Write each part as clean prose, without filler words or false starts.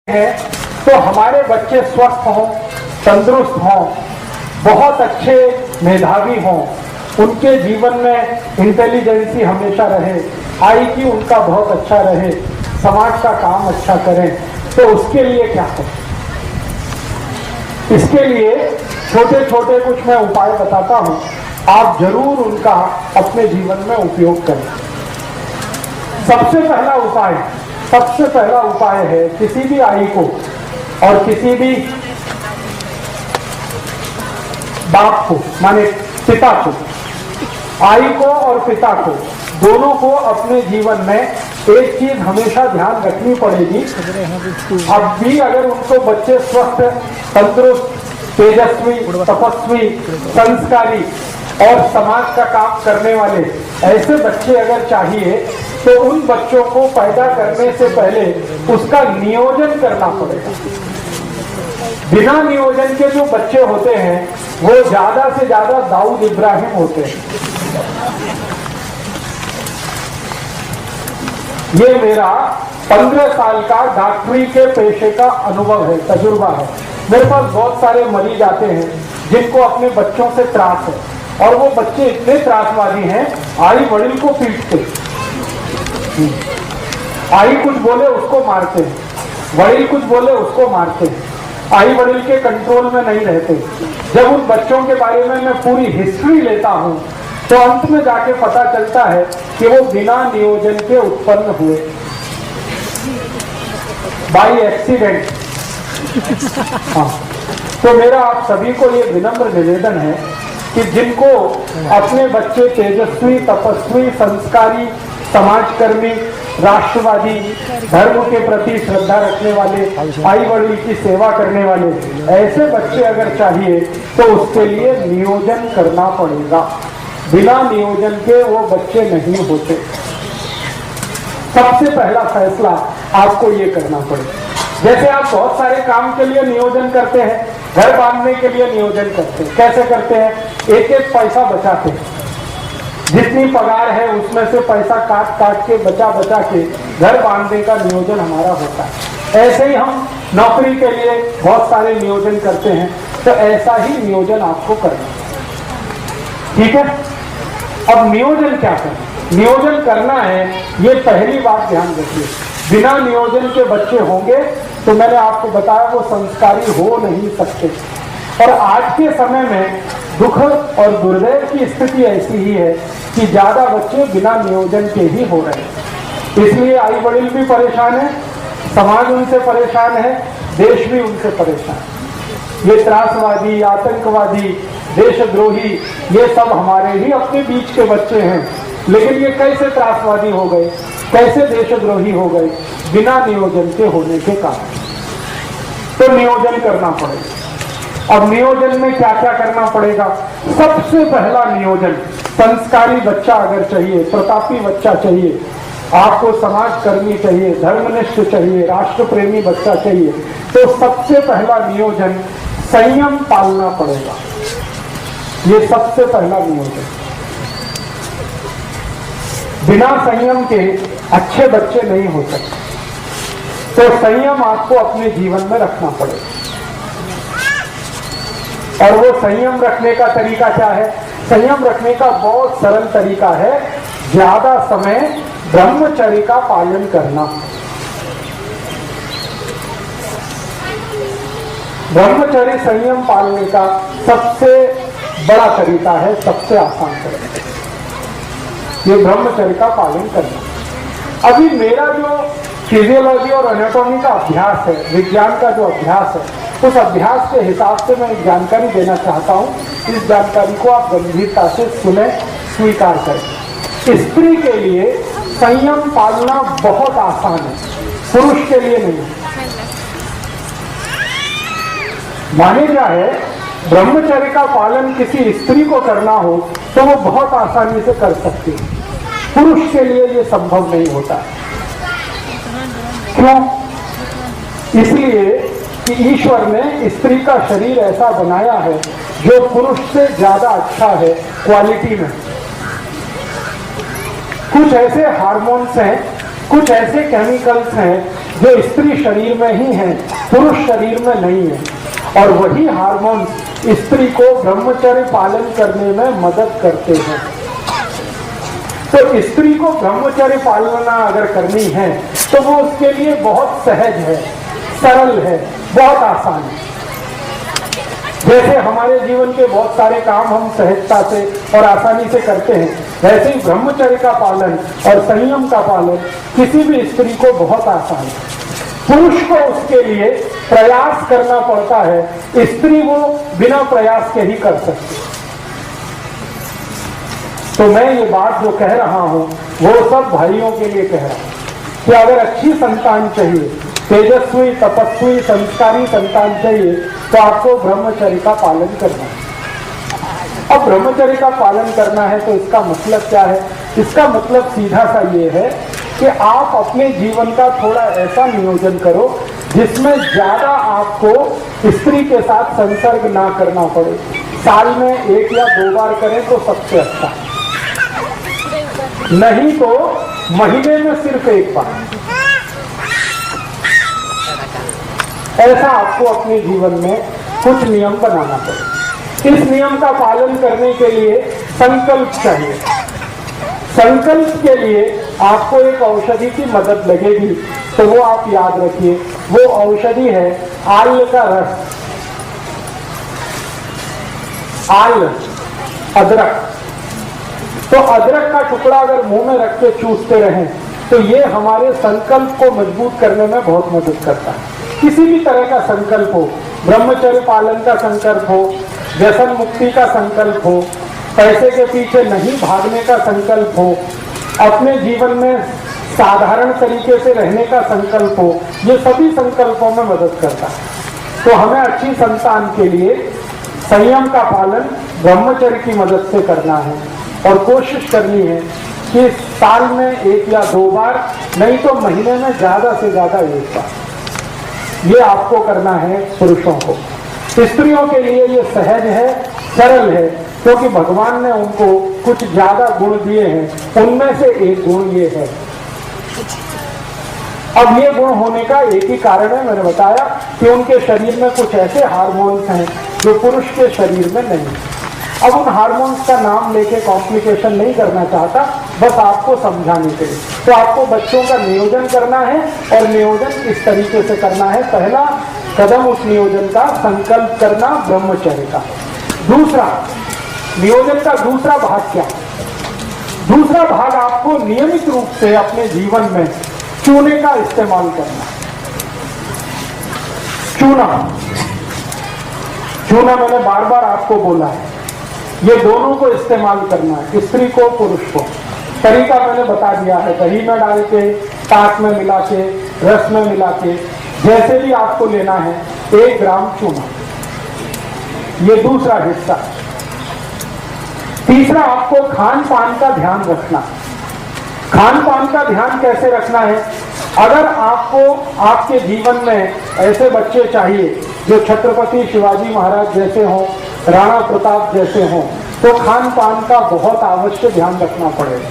हैं तो हमारे बच्चे स्वस्थ हों, तंदुरुस्त हों, बहुत अच्छे मेधावी हों, उनके जीवन में इंटेलिजेंसी हमेशा रहे, IQ उनका बहुत अच्छा रहे, समाज का काम अच्छा करें। तो उसके लिए क्या करें? इसके लिए छोटे छोटे कुछ मैं उपाय बताता हूं, आप जरूर उनका अपने जीवन में उपयोग करें। सबसे पहला उपाय है किसी भी आई को और किसी भी बाप को, माने पिता को, आई को और पिता को, दोनों को अपने जीवन में एक चीज हमेशा ध्यान रखनी पड़ेगी। अब भी अगर उनको बच्चे स्वस्थ, तंदुरुस्त, तेजस्वी, तपस्वी, संस्कारी और समाज का काम करने वाले ऐसे बच्चे अगर चाहिए तो उन बच्चों को पैदा करने से पहले उसका नियोजन करना पड़ेगा। बिना नियोजन के जो बच्चे होते हैं वो ज्यादा से ज्यादा दाऊद इब्राहिम होते हैं। ये मेरा 15 साल का डॉक्टरी के पेशे का अनुभव है, तजुर्बा है। मेरे पास बहुत सारे मरीज आते हैं जिनको अपने बच्चों से त्रास है और वो बच्चे इतने त्रासवादी हैं, आई वड़िल को पीटते, आई कुछ बोले उसको मारते, वड़िल कुछ बोले उसको मारते, आई वड़िल के कंट्रोल में नहीं रहते। जब उन बच्चों के बारे में मैं पूरी हिस्ट्री लेता हूं तो अंत में जाके पता चलता है कि वो बिना नियोजन के उत्पन्न हुए, बाई एक्सीडेंट। हाँ, तो मेरा आप सभी को ये विनम्र निवेदन है कि जिनको अपने बच्चे तेजस्वी, तपस्वी, संस्कारी, समाजकर्मी, राष्ट्रवादी, धर्म के प्रति श्रद्धा रखने वाले, आई वड़िल की सेवा करने वाले ऐसे बच्चे अगर चाहिए तो उसके लिए नियोजन करना पड़ेगा। बिना नियोजन के वो बच्चे नहीं होते। सबसे पहला फैसला आपको ये करना पड़ेगा। जैसे आप बहुत सारे काम के लिए नियोजन करते हैं, घर बांधने के लिए नियोजन करते हैं। कैसे करते हैं? एक एक पैसा बचाते हैं, जितनी पगार है उसमें से पैसा काट के बचा के घर बांधने का नियोजन हमारा होता है। ऐसे ही हम नौकरी के लिए बहुत सारे नियोजन करते हैं, तो ऐसा ही नियोजन आपको करना है। ठीक है? अब नियोजन क्या करें? नियोजन करना है, ये पहली बात ध्यान रखिए। बिना नियोजन के बच्चे होंगे तो मैंने आपको बताया वो संस्कारी हो नहीं सकते। और आज के समय में दुख और दुर्दैव की स्थिति ऐसी ही है कि ज्यादा बच्चे बिना नियोजन के ही हो रहे हैं। इसलिए आई वड़िल भी परेशान है, समाज उनसे परेशान है, देश भी उनसे परेशान है। ये त्रासवादी, आतंकवादी, देशद्रोही, ये सब हमारे ही अपने बीच के बच्चे हैं। लेकिन ये कैसे त्रासवादी हो गए, कैसे देशद्रोही हो गए? बिना नियोजन के होने के कारण। तो नियोजन करना पड़ेगा। अब नियोजन में क्या क्या करना पड़ेगा? सबसे पहला नियोजन, संस्कारी बच्चा अगर चाहिए, प्रतापी बच्चा चाहिए, आपको समाजकर्मी चाहिए, धर्मनिष्ठ चाहिए, राष्ट्र प्रेमी बच्चा चाहिए, तो सबसे पहला नियोजन संयम पालना पड़ेगा। ये सबसे पहला नियोजन। बिना संयम के अच्छे बच्चे नहीं हो सकते। तो संयम आपको अपने जीवन में रखना पड़ेगा। और वो संयम रखने का तरीका क्या है? संयम रखने का बहुत सरल तरीका है, ज्यादा समय ब्रह्मचर्य का पालन करना। ब्रह्मचर्य संयम पालने का सबसे बड़ा तरीका है, सबसे आसान तरीका, ये ब्रह्मचर्य का पालन करना। अभी मेरा जो फिजियोलॉजी और एनाटॉमी का अभ्यास है, विज्ञान का जो अभ्यास है, उस अभ्यास के हिसाब से मैं एक जानकारी देना चाहता हूं। इस जानकारी को आप गंभीरता से सुने, स्वीकार करें। स्त्री के लिए संयम पालना बहुत आसान है, पुरुष के लिए नहीं। माने क्या है, ब्रह्मचर्य का पालन किसी स्त्री को करना हो तो वो बहुत आसानी से कर सकती है, पुरुष के लिए ये संभव नहीं होता। क्यों? इसलिए कि ईश्वर ने स्त्री का शरीर ऐसा बनाया है जो पुरुष से ज्यादा अच्छा है क्वालिटी में। कुछ ऐसे हार्मोन्स हैं, कुछ ऐसे केमिकल्स हैं जो स्त्री शरीर में ही है, पुरुष शरीर में नहीं है। और वही हार्मोन स्त्री को ब्रह्मचर्य पालन करने में मदद करते हैं। तो स्त्री को ब्रह्मचर्य पालना अगर करनी है तो वो उसके लिए बहुत सहज है, सरल है, बहुत आसान है। जैसे हमारे जीवन के बहुत सारे काम हम सहजता से और आसानी से करते हैं, वैसे ही ब्रह्मचर्य का पालन और संयम का पालन किसी भी स्त्री को बहुत आसान है। पुरुष को उसके लिए प्रयास करना पड़ता है, स्त्री वो बिना प्रयास के ही कर सकती। तो मैं ये बात जो कह रहा हूं वो सब भाइयों के लिए कह रहा हूं कि अगर अच्छी संतान चाहिए, तेजस्वी, तपस्वी, संस्कारी संतान चाहिए तो आपको ब्रह्मचर्य का पालन करना है। अब ब्रह्मचर्य का पालन करना है तो इसका मतलब क्या है? इसका मतलब सीधा सा ये है कि आप अपने जीवन का थोड़ा ऐसा नियोजन करो जिसमें ज्यादा आपको स्त्री के साथ संसर्ग ना करना पड़े। साल में 1 या 2 बार करें तो सबसे अच्छा, नहीं तो महीने में सिर्फ 1 बार। ऐसा आपको अपने जीवन में कुछ नियम बनाना पड़े। इस नियम का पालन करने के लिए संकल्प चाहिए। संकल्प के लिए आपको एक औषधि की मदद लगेगी, तो वो आप याद रखिए, वो औषधि है आल का रस। आल, अदरक। तो अदरक का टुकड़ा अगर मुंह में रख के चूसते रहें तो ये हमारे संकल्प को मजबूत करने में बहुत मदद करता है। किसी भी तरह का संकल्प हो, ब्रह्मचर्य पालन का संकल्प हो, व्यसन मुक्ति का संकल्प हो, पैसे के पीछे नहीं भागने का संकल्प हो, अपने जीवन में साधारण तरीके से रहने का संकल्प हो, ये सभी संकल्पों में मदद करता है। तो हमें अच्छी संतान के लिए संयम का पालन ब्रह्मचर्य की मदद से करना है और कोशिश करनी है कि साल में 1 या 2 बार, नहीं तो महीने में ज्यादा से ज्यादा 1 बार, ये आपको करना है पुरुषों को। स्त्रियों के लिए ये सहज है, सरल है, क्योंकि भगवान ने उनको कुछ ज्यादा गुण दिए हैं, उनमें से एक गुण ये है। अब ये गुण होने का एक ही कारण है, मैंने बताया कि उनके शरीर में कुछ ऐसे हार्मोन्स हैं जो पुरुष के शरीर में नहीं। अब उन हार्मोन्स का नाम लेके कॉम्प्लिकेशन नहीं करना चाहता, बस आपको समझाने के लिए। तो आपको बच्चों का नियोजन करना है और नियोजन इस तरीके से करना है। पहला कदम उस नियोजन का संकल्प करना ब्रह्मचर्य का। दूसरा, नियोजन का दूसरा भाग क्या? दूसरा भाग आपको नियमित रूप से अपने जीवन में चूने का इस्तेमाल करना। चूना मैंने बार बार आपको बोला है, ये दोनों को इस्तेमाल करना है, स्त्री को, पुरुष को। तरीका मैंने बता दिया है, दही में डाल के, पाक में मिला के, रस में मिला के, जैसे भी आपको लेना है। 1 ग्राम चूना, ये दूसरा हिस्सा। तीसरा, आपको खान पान का ध्यान रखना। खान पान का ध्यान कैसे रखना है? अगर आपको आपके जीवन में ऐसे बच्चे चाहिए जो छत्रपति शिवाजी महाराज जैसे हों, राणा प्रताप जैसे हों, तो खान पान का बहुत आवश्यक ध्यान रखना पड़ेगा।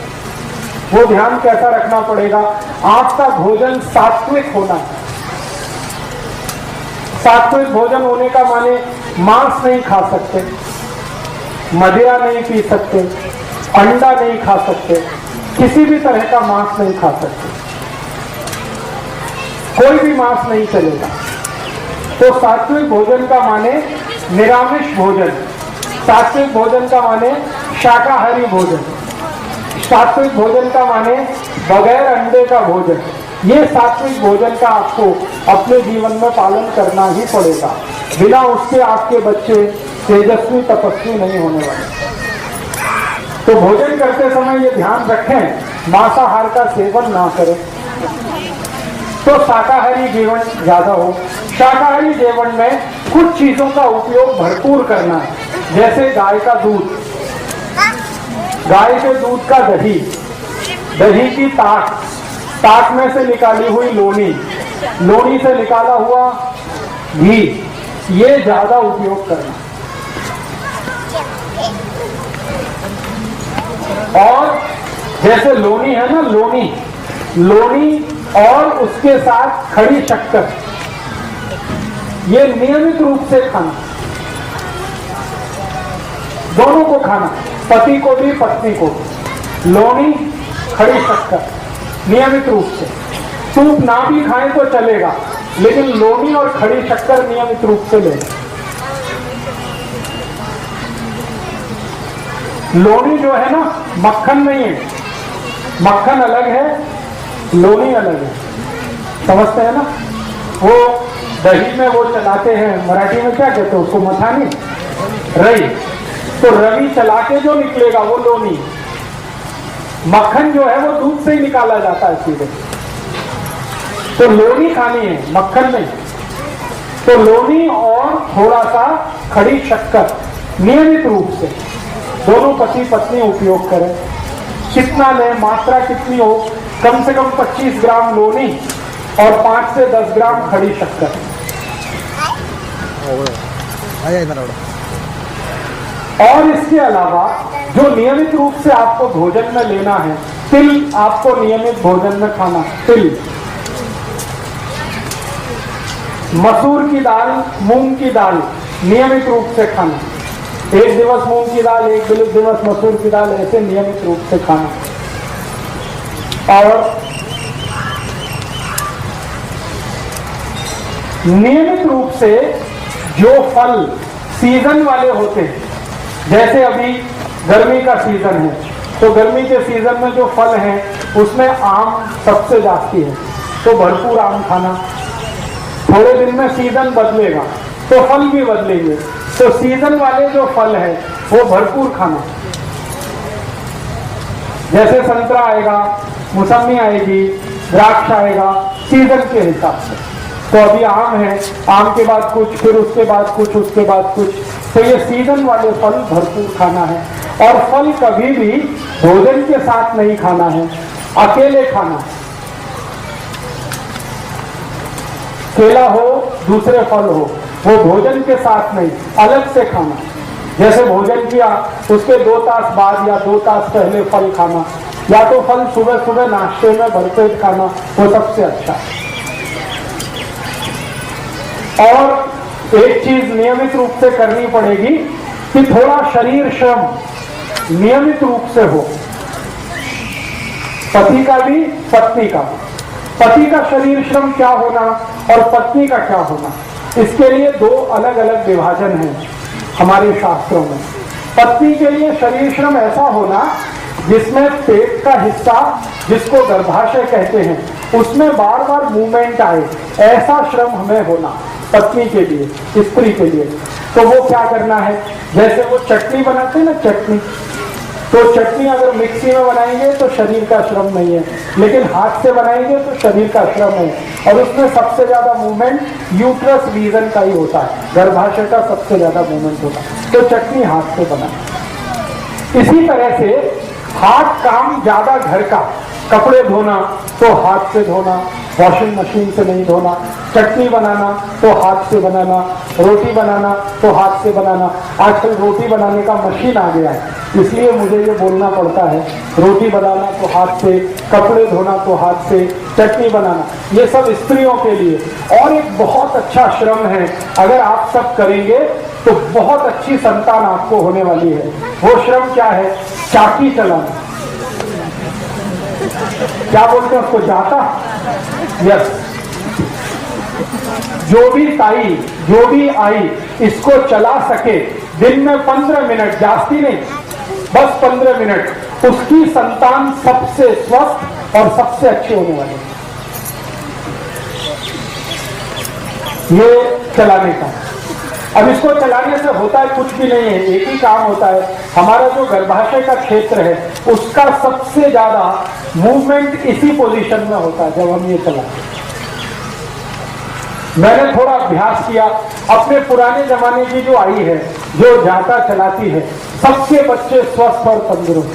वो ध्यान कैसा रखना पड़ेगा? आपका भोजन सात्विक होना है। सात्विक भोजन होने का माने मांस नहीं खा सकते, मदिरा नहीं पी सकते, अंडा नहीं खा सकते, किसी भी तरह का मांस नहीं खा सकते, कोई भी मांस नहीं चलेगा। तो सात्विक भोजन का माने निरामिष भोजन, सात्विक भोजन का माने शाकाहारी भोजन, सात्विक भोजन का माने बगैर अंडे का भोजन। ये सात्विक भोजन का आपको अपने जीवन में पालन करना ही पड़ेगा, बिना उसके आपके बच्चे तेजस्वी तपस्वी नहीं होने वाले। तो भोजन करते समय ये ध्यान रखें, मांसाहार का सेवन ना करें, तो शाकाहारी जीवन ज्यादा हो। शाकाहारी जीवन में कुछ चीजों का उपयोग भरपूर करना है, जैसे गाय का दूध, गाय के दूध का दही, दही की ताक, ताक में से निकाली हुई लोनी, लोनी से निकाला हुआ घी, ये ज्यादा उपयोग करना। और जैसे लोनी है ना, लोनी और उसके साथ खड़ी शक्कर, ये नियमित रूप से खाना, दोनों को खाना, पति को भी पत्नी को भी। लोनी, खड़ी शक्कर नियमित रूप से। सूप ना भी खाएं तो चलेगा, लेकिन लोनी और खड़ी शक्कर नियमित रूप से लेना। लोनी जो है ना, मक्खन नहीं है, मक्खन अलग है, लोनी अलग है, समझते हैं ना। वो दही में वो चलाते हैं, मराठी में क्या कहते हैं उसको, मथानी, रई, तो रवि चला के जो निकलेगा वो लोनी। मक्खन जो है वो दूध से ही निकाला जाता है सीधे, तो लोनी खानी है, मक्खन नहीं। तो लोनी और थोड़ा सा खड़ी शक्कर नियमित रूप से दोनों पति पत्नी उपयोग करें। कितना लें, मात्रा कितनी हो, कम से कम 25 ग्राम लोनी और 5 से 10 ग्राम खड़ी शक्कर। और इसके अलावा जो नियमित रूप से आपको भोजन में लेना है, तिल आपको नियमित भोजन में खाना, तिल, मसूर की दाल, मूंग की दाल नियमित रूप से खाना। एक दिवस मूंग की दाल, एक दिवस मसूर की दाल, ऐसे नियमित रूप से खाना। और नियमित रूप से जो फल सीजन वाले होते हैं, जैसे अभी गर्मी का सीजन है, तो गर्मी के सीजन में जो फल हैं उसमें आम सबसे जाती है, तो भरपूर आम खाना। थोड़े दिन में सीजन बदलेगा तो फल भी बदलेंगे, तो सीजन वाले जो फल है वो भरपूर खाना। जैसे संतरा आएगा, मौसमी आएगी, द्राक्ष आएगा, सीजन के हिसाब से। तो अभी आम है, आम के बाद कुछ, फिर उसके बाद कुछ, उसके बाद कुछ, तो ये सीजन वाले फल भरपूर खाना है। और फल कभी भी भोजन के साथ नहीं खाना है, अकेले खाना। केला हो, दूसरे फल हो, वो भोजन के साथ नहीं, अलग से खाना। जैसे भोजन किया उसके 2 तास बाद या 2 तास पहले फल खाना, या तो फल सुबह सुबह नाश्ते में भरपेट खाना, वो सबसे अच्छा है। और एक चीज नियमित रूप से करनी पड़ेगी कि थोड़ा शरीर श्रम नियमित रूप से हो, पति का भी पत्नी का भी। पति का शरीर श्रम क्या होना और पत्नी का क्या होना, इसके लिए 2 अलग अलग विभाजन हैं हमारे शास्त्रों में। पत्नी के लिए शरीर श्रम ऐसा होना जिसमें पेट का हिस्सा, जिसको गर्भाशय कहते हैं, उसमें बार बार मूवमेंट आए, ऐसा श्रम हमें होना पत्नी के लिए, स्त्री के लिए। तो वो क्या करना है, जैसे वो चटनी बनाते हैं ना, चटनी, तो चटनी अगर मिक्सी में बनाएंगे तो शरीर का श्रम नहीं है, लेकिन हाथ से बनाएंगे तो शरीर का श्रम है। और उसमें सबसे ज्यादा मूवमेंट यूट्रस रीजन का ही होता है, गर्भाशय का सबसे ज्यादा मूवमेंट होता है, तो चटनी हाथ से बनाए। इसी तरह से हाथ काम ज्यादा घर का, कपड़े धोना तो हाथ से धोना, वॉशिंग मशीन से नहीं धोना, चटनी बनाना तो हाथ से बनाना, रोटी बनाना तो हाथ से बनाना। आजकल रोटी बनाने का मशीन आ गया है, इसलिए मुझे ये बोलना पड़ता है, रोटी बनाना तो हाथ से, कपड़े धोना तो हाथ से, चटनी बनाना, ये सब स्त्रियों के लिए। और एक बहुत अच्छा श्रम है, अगर आप सब करेंगे तो बहुत अच्छी संतान आपको होने वाली है। वो श्रम क्या है, चाकी चलाना, क्या बोलते हैं उसको, जाता। यस, जो भी ताई, जो भी आई इसको चला सके दिन में 15 मिनट, जास्ती नहीं, बस 15 मिनट, उसकी संतान सबसे स्वस्थ और सबसे अच्छी होने वाली है। ये चलाने का। अब इसको चलाने से होता है कुछ भी नहीं है, एक ही काम होता है, हमारा जो गर्भाशय का क्षेत्र है उसका सबसे ज्यादा मूवमेंट इसी पोजीशन में होता है जब हम ये चलाते हैं। मैंने थोड़ा अभ्यास किया, अपने पुराने जमाने की जो आई है, जो जाता चलाती है, सबके बच्चे स्वस्थ और तंदुरुस्त।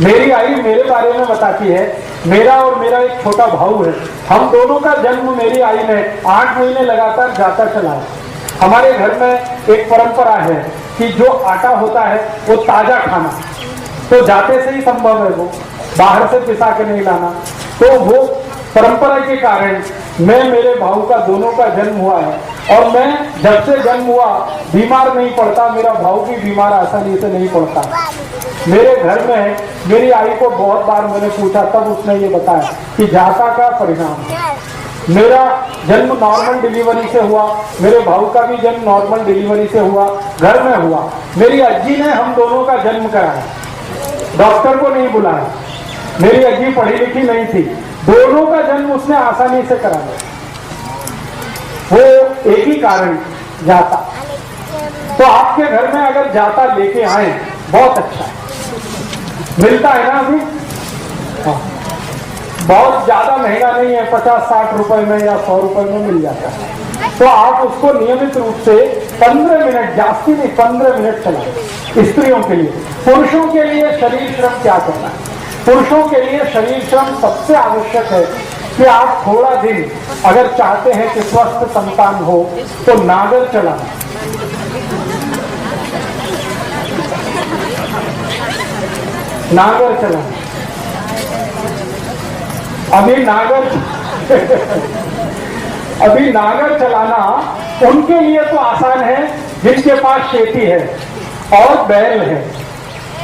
मेरी आई मेरे बारे में बताती है, मेरा और मेरा एक छोटा भाऊ है, हम दोनों का जन्म मेरी आई ने 8 महीने लगातार जाता चला है। हमारे घर में एक परंपरा है कि जो आटा होता है वो ताजा खाना, तो जाते से ही संभव है, वो बाहर से पिसा के नहीं लाना। तो वो परंपरा के कारण मैं, मेरे भाऊ का, दोनों का जन्म हुआ है और मैं जब से जन्म हुआ बीमार नहीं पड़ता, मेरा भाऊ भी बीमार आसानी से नहीं पड़ता। मेरे घर में मेरी आई को बहुत बार मैंने पूछा, तब उसने ये बताया कि जाता का परिणाम। मेरा जन्म नॉर्मल डिलीवरी से हुआ, मेरे भाऊ का भी जन्म नॉर्मल डिलीवरी से हुआ, घर में हुआ। मेरी अज्जी ने हम दोनों का जन्म कराया, डॉक्टर को नहीं बुलाया। मेरी अज्जी पढ़ी लिखी नहीं थी, दोनों का जन्म उसने आसानी से करा दिया। वो एक ही कारण, जाता। तो आपके घर में अगर जाता लेके आए बहुत अच्छा है, मिलता है ना अभी। हाँ, बहुत ज्यादा महंगा नहीं है, 50-60 रुपए में या 100 रुपए में मिल जाता है। तो आप उसको नियमित रूप से 15 मिनट, जास्ती नहीं 15 मिनट चलाएं। स्त्रियों के लिए। पुरुषों के लिए शरीर श्रम क्या करना है? पुरुषों के लिए शरीर श्रम सबसे आवश्यक है कि आप थोड़ा दिन अगर चाहते हैं कि स्वस्थ संतान हो तो नागर चलाना। नागर चलाना। अभी नागर चलाना उनके लिए तो आसान है जिनके पास खेती है और बैल है।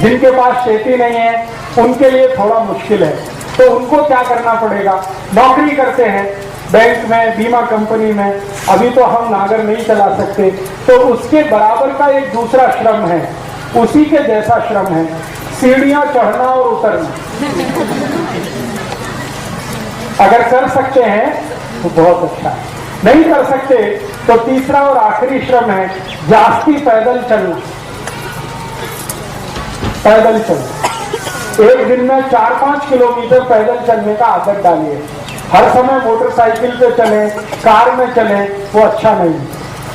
जिनके पास खेती नहीं है उनके लिए थोड़ा मुश्किल है। तो उनको क्या करना पड़ेगा? नौकरी करते हैं बैंक में, बीमा कंपनी में, अभी तो हम नागर नहीं चला सकते, तो उसके बराबर का एक दूसरा श्रम है, उसी के जैसा श्रम है, सीढ़ियां चढ़ना और उतरना। अगर कर सकते हैं तो बहुत अच्छा है, नहीं कर सकते तो तीसरा और आखिरी श्रम है जास्ती पैदल चलना। पैदल चलना, एक दिन में 4-5 किलोमीटर पैदल चलने का आदत डालिए। हर समय मोटरसाइकिल पे चले, कार में चले, वो अच्छा नहीं।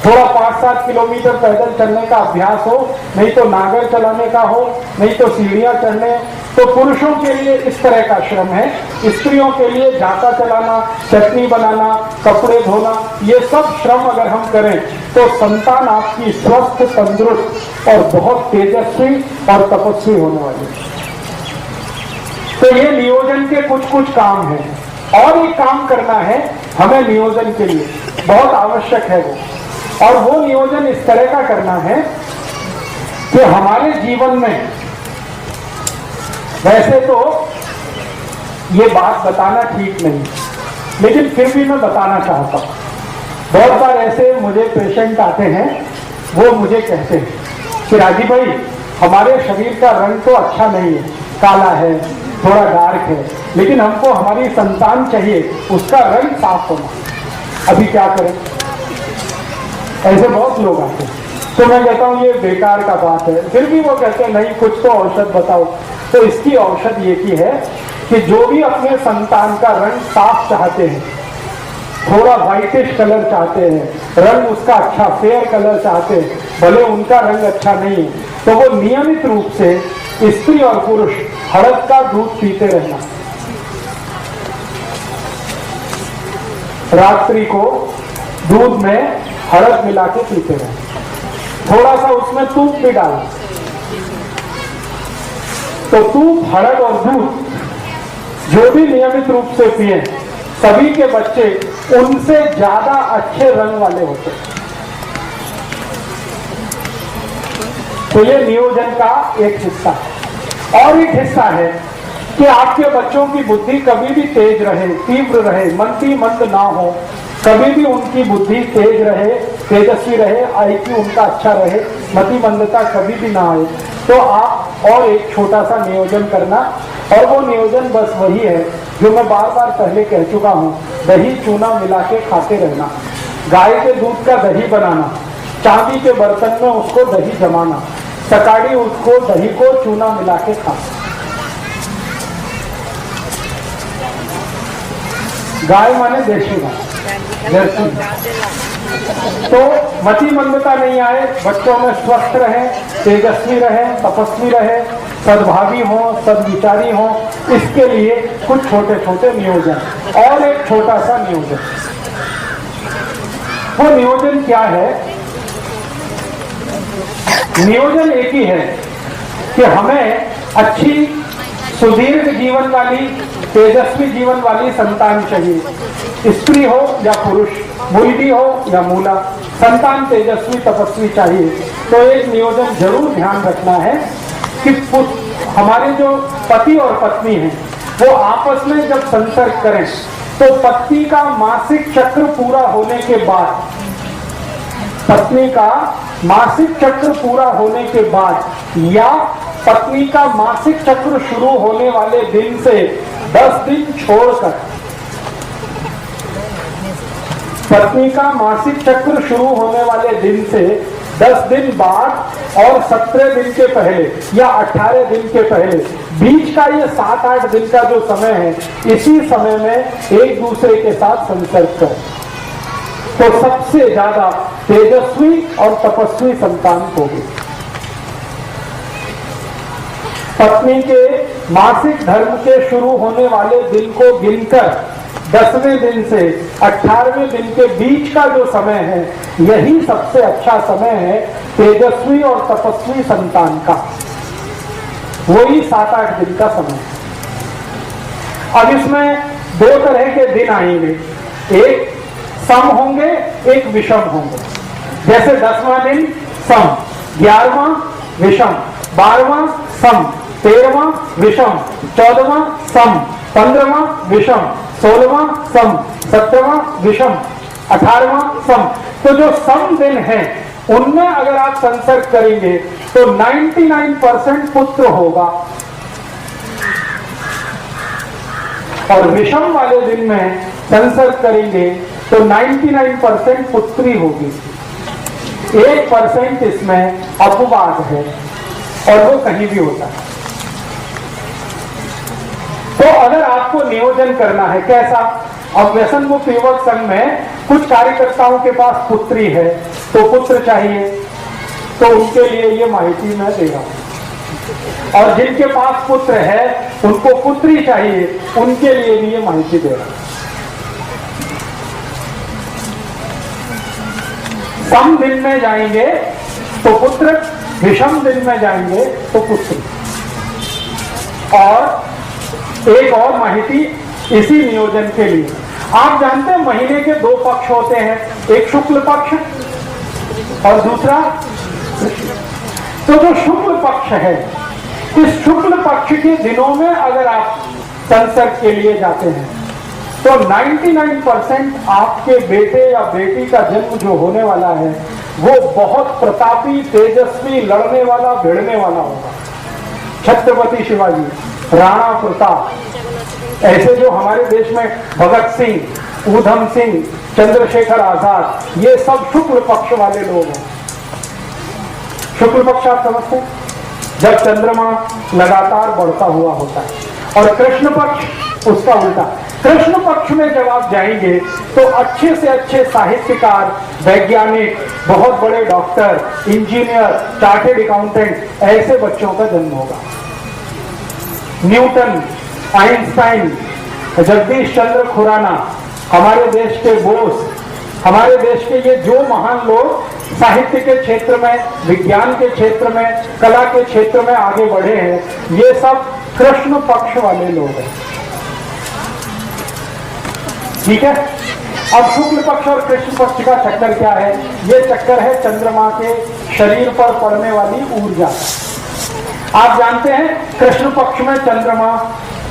थोड़ा 5-7 किलोमीटर पैदल चलने का अभ्यास हो, नहीं तो नागर चलाने का हो, नहीं तो सीढ़ियां चढ़ने। तो पुरुषों के लिए इस तरह का श्रम है, स्त्रियों के लिए जाता चलाना, चटनी बनाना, कपड़े धोना, ये सब श्रम अगर हम करें तो संतान आपकी स्वस्थ, तंदुरुस्त और बहुत तेजस्वी और तपस्वी होने वाली है। तो ये नियोजन के कुछ काम हैं। और एक काम करना है हमें नियोजन के लिए, बहुत आवश्यक है वो। और वो नियोजन इस तरह का करना है कि हमारे जीवन में, वैसे तो ये बात बताना ठीक नहीं, लेकिन फिर भी मैं बताना चाहता हूं। बहुत बार ऐसे मुझे पेशेंट आते हैं, वो मुझे कहते हैं कि राजीव भाई हमारे शरीर का रंग तो अच्छा नहीं है, काला है, थोड़ा डार्क है, लेकिन हमको हमारी संतान चाहिए, उसका रंग साफ होना। अभी क्या करें? ऐसे बहुत लोग आते हैं। तो मैं कहता हूँ ये बेकार का बात है। फिर भी वो कहते हैं नहीं, कुछ तो औषध बताओ। तो इसकी औषध ये की है कि जो भी अपने संतान का रंग साफ चाहते हैं, थोड़ा व्हाइटिश कलर चाहते हैं, रंग उसका अच्छा फेयर कलर चाहते हैं, भले उनका रंग अच्छा नहीं है, तो वो नियमित रूप से स्त्री और पुरुष हड़द का दूध पीते रहना। रात्रि को दूध में हड़द मिला के पीते रहना, थोड़ा सा उसमें दूध भी डालो। तो दूध, हड़द और दूध जो भी नियमित रूप से पिए, सभी के बच्चे उनसे ज्यादा अच्छे रंग वाले होते हैं। तो ये नियोजन का एक हिस्सा है। और एक हिस्सा है कि आपके बच्चों की बुद्धि कभी भी तेज रहे, तीव्र रहे, मंदी मंद ना हो, कभी भी उनकी बुद्धि तेज रहे, तेजस्वी रहे, आईक्यू उनका अच्छा रहे, मति मंदता कभी भी ना आए। तो आप और एक छोटा सा नियोजन करना, और वो नियोजन बस वही है जो मैं बार बार पहले कह चुका हूँ, दही चूना मिला के खाते रहना, गाय के दूध का दही बनाना, चांदी के बर्तन में उसको दही जमाना, सकाड़ी उसको दही को चूना मिला के खाना। गाय माने देशी गाय, जर्सी। तो मति मंदता नहीं आए, बच्चों में स्वस्थ रहे, तेजस्वी रहे, तपस्वी रहे, सद्भावी हो, सद्विचारी हो, इसके लिए कुछ छोटे छोटे नियोजन। और एक छोटा सा नियोजन, वो नियोजन क्या है? नियोजन एक ही है कि हमें अच्छी सुदीर्घ जीवन वाली तेजस्वी जीवन वाली संतान चाहिए, स्त्री हो या पुरुष, मुलगी हो या मूला, संतान तेजस्वी तपस्वी चाहिए। तो एक नियोजन जरूर ध्यान रखना है कि हमारे जो पति और पत्नी हैं वो आपस में जब संसर्ग करें तो पत्नी का मासिक चक्र पूरा होने के बाद, पत्नी का मासिक चक्र पूरा होने के बाद या पत्नी का मासिक चक्र शुरू होने वाले दिन से 10 दिन छोड़कर, पत्नी का मासिक चक्र शुरू होने वाले दिन से 10 दिन बाद और 17 दिन के पहले या 18 दिन के पहले, बीच का ये 7-8 दिन का जो समय है, इसी समय में एक दूसरे के साथ संसर्ग करें तो सबसे ज्यादा तेजस्वी और तपस्वी संतान होगी। पत्नी के मासिक धर्म के शुरू होने वाले दिन को गिनकर 10वें दिन से 18वें दिन के बीच का जो समय है, यही सबसे अच्छा समय है तेजस्वी और तपस्वी संतान का। वही 7-8 दिन का समय है। अब इसमें 2 तरह के दिन आएंगे, एक सम होंगे, एक विषम होंगे। जैसे 10वां दिन सम, 11वां विषम, 12वां सम, 13वां विषम, 14वां सम, 15वां विषम, 16वां सम, 17वां विषम, 18वां सम। तो जो सम दिन है उनमें अगर आप संसर्ग करेंगे तो 99% पुत्र होगा और विषम वाले दिन में संसर्ग करेंगे तो 99% पुत्री होगी। 1% इसमें अपवाद है और वो कहीं भी होता है। तो अगर आपको नियोजन करना है कैसा, अब व्यसन मुक्त युवक संघ में कुछ कार्यकर्ताओं के पास पुत्री है तो पुत्र चाहिए, तो उनके लिए ये माहिती मैं दे रहा हूं। और जिनके पास पुत्र है उनको पुत्री चाहिए, उनके लिए भी ये माहिती दे रहा हूं। सम दिन में जाएंगे तो पुत्र, विषम दिन में जाएंगे तो पुत्री। और एक और माहिती इसी नियोजन के लिए, आप जानते हैं महीने के 2 पक्ष होते हैं, एक शुक्ल पक्ष और दूसरा, तो जो शुक्ल पक्ष है, इस शुक्ल पक्ष के दिनों में अगर आप संसर्ग के लिए जाते हैं तो 99% आपके बेटे या बेटी का जन्म जो होने वाला है वो बहुत प्रतापी, तेजस्वी, लड़ने वाला, भिड़ने वाला होगा। छत्रपति शिवाजी, राणा प्रताप, ऐसे जो हमारे देश में भगत सिंह, ऊधम सिंह, चंद्रशेखर आजाद, ये सब शुक्ल पक्ष वाले लोग हैं। शुक्ल पक्ष आप समझते हैं, जब चंद्रमा लगातार बढ़ता हुआ होता है। और कृष्ण पक्ष उसका उल्टा। कृष्ण पक्ष में जब आप जाएंगे तो अच्छे से अच्छे साहित्यकार, वैज्ञानिक, बहुत बड़े डॉक्टर, इंजीनियर, चार्टेड अकाउंटेंट, ऐसे बच्चों का जन्म होगा। न्यूटन, आइंस्टाइन, जगदीश चंद्र खुराना, हमारे देश के बोस, हमारे देश के ये जो महान लोग साहित्य के क्षेत्र में, विज्ञान के क्षेत्र में, कला के क्षेत्र में आगे बढ़े हैं, ये सब कृष्ण पक्ष वाले लोग हैं। ठीक है। अब शुक्ल पक्ष और कृष्ण पक्ष का चक्कर क्या है? ये चक्कर है चंद्रमा के शरीर पर पड़ने वाली ऊर्जा। आप जानते हैं कृष्ण पक्ष में चंद्रमा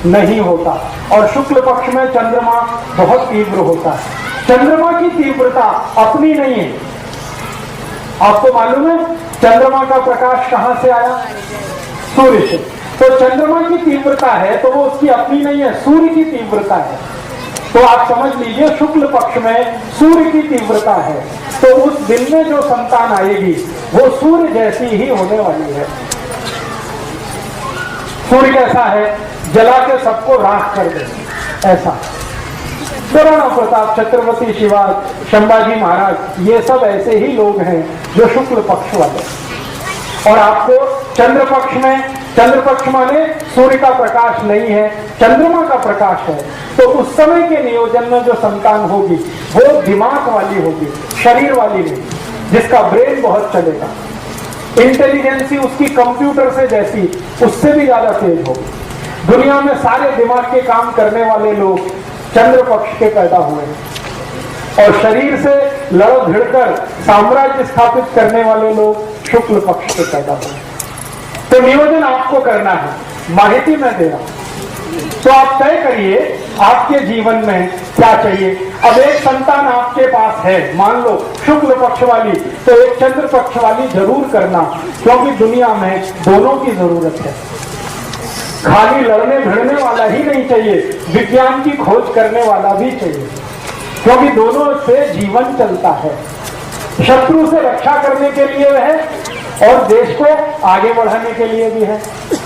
नहीं होता और शुक्ल पक्ष में चंद्रमा बहुत तीव्र होता है। चंद्रमा की तीव्रता अपनी नहीं है। आपको मालूम है चंद्रमा का प्रकाश कहां से आया? सूर्य से। तो चंद्रमा की तीव्रता है तो वो उसकी अपनी नहीं है, सूर्य की तीव्रता है। तो आप समझ लीजिए शुक्ल पक्ष में सूर्य की तीव्रता है, तो उस दिन में जो संतान आएगी वो सूर्य जैसी ही होने वाली है। सूर्य कैसा है? जला के सबको राख कर दे, ऐसा। राणा प्रताप, छत्रपति शिवाजी, संभाजी महाराज, ये सब ऐसे ही लोग हैं जो शुक्ल पक्ष वाले। और आपको चंद्र पक्ष में, चंद्र पक्ष माने सूर्य का प्रकाश नहीं है, चंद्रमा का प्रकाश है, तो उस समय के नियोजन में जो संतान होगी वो दिमाग वाली होगी, शरीर वाली नहीं, जिसका ब्रेन बहुत चलेगा, इंटेलिजेंसी उसकी कंप्यूटर से जैसी, उससे भी ज्यादा तेज होगी। दुनिया में सारे दिमाग के काम करने वाले लोग चंद्र पक्ष के पैदा हुए और शरीर से लड़ भिड़कर साम्राज्य स्थापित करने वाले लोग शुक्ल पक्ष के पैदा हुए। तो नियोजन आपको करना है, माहिती मैं दे रहा हूं। तो आप तय करिए आपके जीवन में क्या चाहिए। अब एक संतान आपके पास है, मान लो शुक्ल पक्ष वाली, तो एक चंद्र पक्ष वाली जरूर करना, क्योंकि दुनिया में दोनों की जरूरत है। खाली लड़ने भिड़ने वाला ही नहीं चाहिए, विज्ञान की खोज करने वाला भी चाहिए, क्योंकि दोनों से जीवन चलता है। शत्रु से रक्षा करने के लिए है और देश को आगे बढ़ाने के लिए भी है।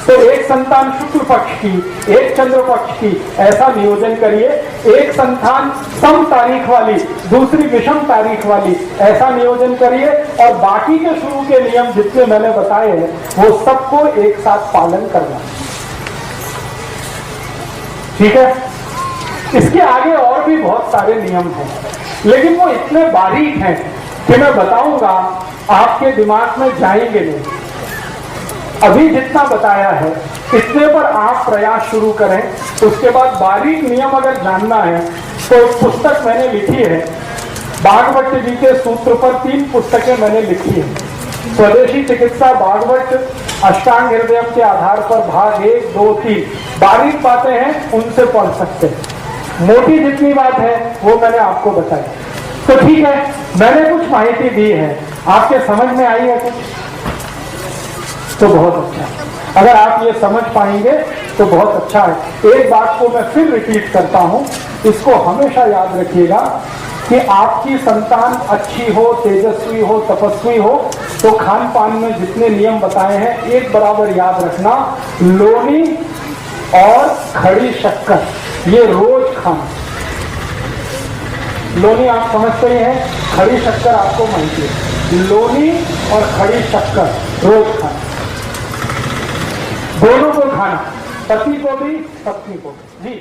तो एक संतान शुक्ल पक्ष की, एक चंद्र पक्ष की, ऐसा नियोजन करिए। एक संतान सम तारीख वाली, दूसरी विषम तारीख वाली, ऐसा नियोजन करिए। और बाकी के शुरू के नियम जितने मैंने बताए हैं वो सबको एक साथ पालन करना, ठीक है। इसके आगे और भी बहुत सारे नियम हैं, लेकिन वो इतने बारीक हैं कि मैं बताऊंगा आपके दिमाग में जाएंगे नहीं। अभी जितना बताया है इतने पर आप प्रयास शुरू करें। उसके बाद बारीक नियम अगर जानना है तो एक पुस्तक मैंने लिखी है, भागवत जी के सूत्र पर 3 पुस्तकें मैंने लिखी है। स्वदेशी चिकित्सा भागवत अष्टांग हृदय के आधार पर भाग 1, 2, 3 बारीक बातें हैं, उनसे पढ़ सकते हैं। मोटी जितनी बात है वो मैंने आपको बताई। तो ठीक है, मैंने कुछ माहिती दी है, आपके समझ में आई है कुछ? तो बहुत अच्छा। अगर आप ये समझ पाएंगे तो बहुत अच्छा है। एक बात को मैं फिर रिपीट करता हूं, इसको हमेशा याद रखिएगा कि आपकी संतान अच्छी हो, तेजस्वी हो, तपस्वी हो, तो खान पान में जितने नियम बताए हैं एक बराबर याद रखना। लोनी और खड़ी शक्कर ये रोज खाना। लोनी आप समझते ही हैं, खड़ी शक्कर आपको माहिती है। लोनी और खड़ी शक्कर रोज खाना, दोनों को खाना, पति को भी पत्नी को भी। जी।